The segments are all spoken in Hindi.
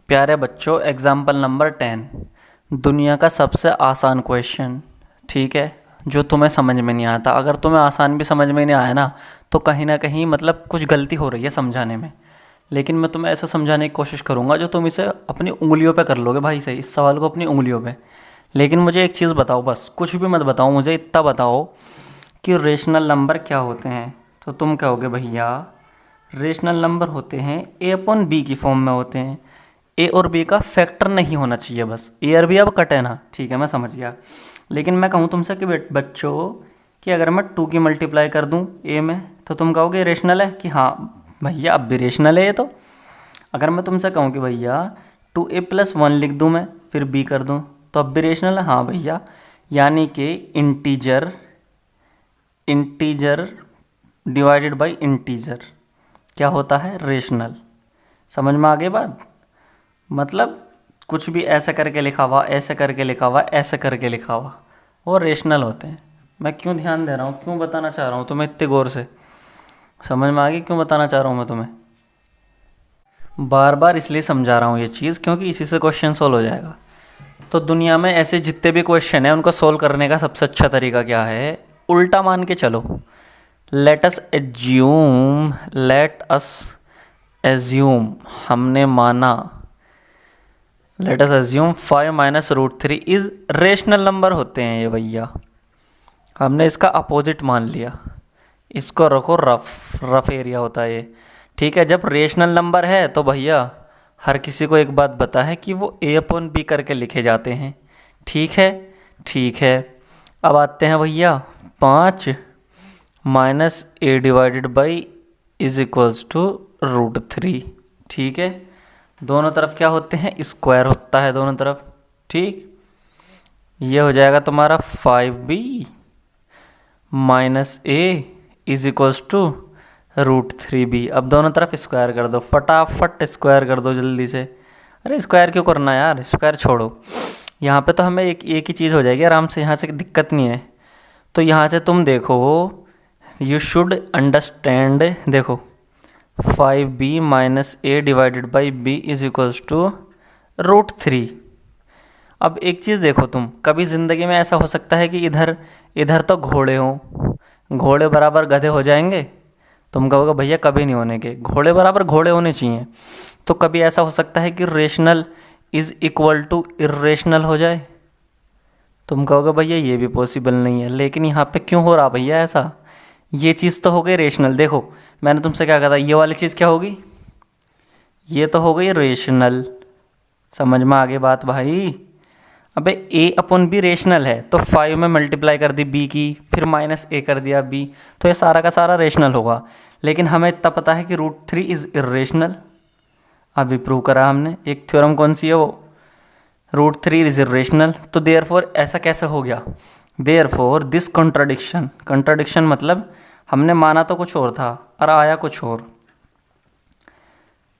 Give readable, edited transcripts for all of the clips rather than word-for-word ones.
प्यारे बच्चों, एग्जाम्पल नंबर 10। दुनिया का सबसे आसान क्वेश्चन, ठीक है, जो तुम्हें समझ में नहीं आता। अगर तुम्हें आसान भी समझ में नहीं आया ना, तो कहीं ना कहीं मतलब कुछ गलती हो रही है समझाने में। लेकिन मैं तुम्हें ऐसा समझाने की कोशिश करूँगा जो तुम इसे अपनी उंगलियों पे कर लोगे भाई से, इस सवाल को अपनी उंगलियों पे। लेकिन मुझे एक चीज़ बताओ, बस कुछ भी मत बताओ, मुझे इतना बताओ कि रेशनल नंबर क्या होते हैं। तो तुम कहोगे भैया रेशनल नंबर होते हैं ए अपॉन बी की फॉर्म में होते हैं। ए और बी का फैक्टर नहीं होना चाहिए, बस ए और बी अब कटे ना, ठीक है मैं समझ गया। लेकिन मैं कहूँ तुमसे कि बच्चों कि अगर मैं 2 की मल्टीप्लाई कर दूँ ए में, तो तुम कहोगे रेशनल है कि हाँ भैया अब भी रेशनल है ये तो। अगर मैं तुमसे कहूँ कि भैया 2a+1 लिख दूँ मैं, फिर b कर दूँ, तो अब भी रेशनल है, हाँ भैया। यानी कि इंटीजर डिवाइडेड बाय इंटीजर क्या होता है, रेशनल। समझ में आ गई बात? मतलब कुछ भी ऐसे करके लिखा हुआ, ऐसे करके लिखा हुआ, ऐसे करके लिखा हुआ, वो रेशनल होते हैं। मैं क्यों ध्यान दे रहा हूँ, क्यों बताना चाह रहा हूँ तुम्हें इतने गौर से? समझ में आ गई क्यों बताना चाह रहा हूँ मैं तुम्हें? बार बार इसलिए समझा रहा हूँ ये चीज़ क्योंकि इसी से क्वेश्चन सोल्व हो जाएगा। तो दुनिया में ऐसे जितने भी क्वेश्चन हैं उनको सोल्व करने का सबसे अच्छा तरीका क्या है? उल्टा मान के चलो। लेट अस एज्यूम हमने माना, let us assume 5 - √3 is rational number होते हैं ये भैया। हमने इसका अपोजिट मान लिया, इसको रखो रफ एरिया होता है ये, ठीक है। जब रेशनल नंबर है तो भैया हर किसी को एक बात पता है कि वो ए अपॉन बी करके लिखे जाते हैं, ठीक है। ठीक है, अब आते हैं भैया 5 - a divided by is equals to √3, ठीक है। दोनों तरफ क्या होते हैं, स्क्वायर होता है दोनों तरफ, ठीक। ये हो जाएगा तुम्हारा 5b - a is equals to √3b। अब दोनों तरफ स्क्वायर कर दो, फटाफट स्क्वायर कर दो जल्दी से। अरे स्क्वायर क्यों करना यार, स्क्वायर छोड़ो। यहाँ पे तो हमें एक ही चीज़ हो जाएगी आराम से, यहाँ से दिक्कत नहीं है। तो यहाँ से तुम देखो, यू शुड अंडरस्टैंड, देखो 5b - a divided by b is equals to √3। अब एक चीज़ देखो, तुम कभी ज़िंदगी में ऐसा हो सकता है कि इधर तो घोड़े हों, घोड़े बराबर गधे हो जाएंगे? तुम कहोगे भैया कभी नहीं होने के, घोड़े बराबर घोड़े होने चाहिए। तो कभी ऐसा हो सकता है कि rational is equal to irrational हो जाए? तुम कहोगे भैया ये भी पॉसिबल नहीं है। लेकिन यहाँ पे क्यों हो रहा भैया ऐसा? ये चीज़ तो हो गई रेशनल। देखो मैंने तुमसे क्या कहा था, ये वाली चीज़ क्या होगी, ये तो हो गई रेशनल। समझ में आ गई बात भाई? अबे a अपॉन बी रेशनल है, तो 5 में मल्टीप्लाई कर दी b की, फिर -a कर दिया b, तो ये सारा का सारा रेशनल होगा। लेकिन हमें इतना पता है कि √3 इज़ इर्रेशनल। अभी प्रूव करा हमने। एक थ्योरम कौन सी है वो, √3 इज़ इर्रेशनल। तो देयरफॉर ऐसा कैसे हो गया? देयरफॉर दिस कंट्राडिक्शन मतलब हमने माना तो कुछ और था और आया कुछ और।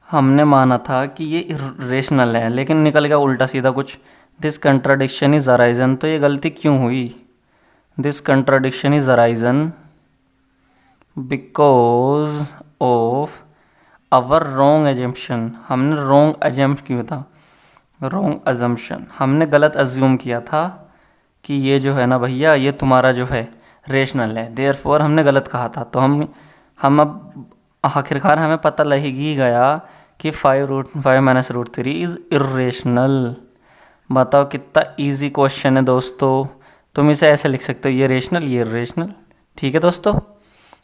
हमने माना था कि ये इर्रेशनल है, लेकिन निकल गया उल्टा सीधा कुछ। दिस कंट्राडिक्शन इज अराइजन, तो ये गलती क्यों हुई? This contradiction is arisen because of our wrong assumption. हमने रॉन्ग एजम्प किया था, रॉन्ग अजम्पशन, हमने गलत अज्यूम किया था कि ये जो है ना भैया, ये तुम्हारा जो है रेशनल है। देयरफॉर हमने गलत कहा था। तो हम अब आखिरकार हमें पता लग ही गया कि 5 - √3 इज़ इर्रेशनल। बताओ कितना इजी क्वेश्चन है दोस्तों। तुम इसे ऐसे लिख सकते हो, ये रेशनल ये इर्रेशनल, ठीक है दोस्तों।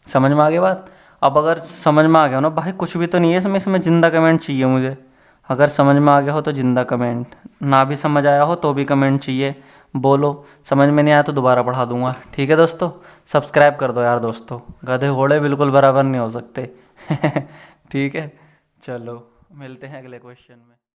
समझ में आ गई बात? अब अगर समझ में आ गया हो ना भाई, कुछ भी तो नहीं है इसमें जिंदा कमेंट चाहिए मुझे। अगर समझ में आ गया हो तो जिंदा कमेंट, ना भी समझ आया हो तो भी कमेंट चाहिए। बोलो समझ में नहीं आया तो दोबारा पढ़ा दूंगा, ठीक है दोस्तों। सब्सक्राइब कर दो यार दोस्तों, गधे घोड़े बिल्कुल बराबर नहीं हो सकते ठीक है, चलो मिलते हैं अगले क्वेश्चन में।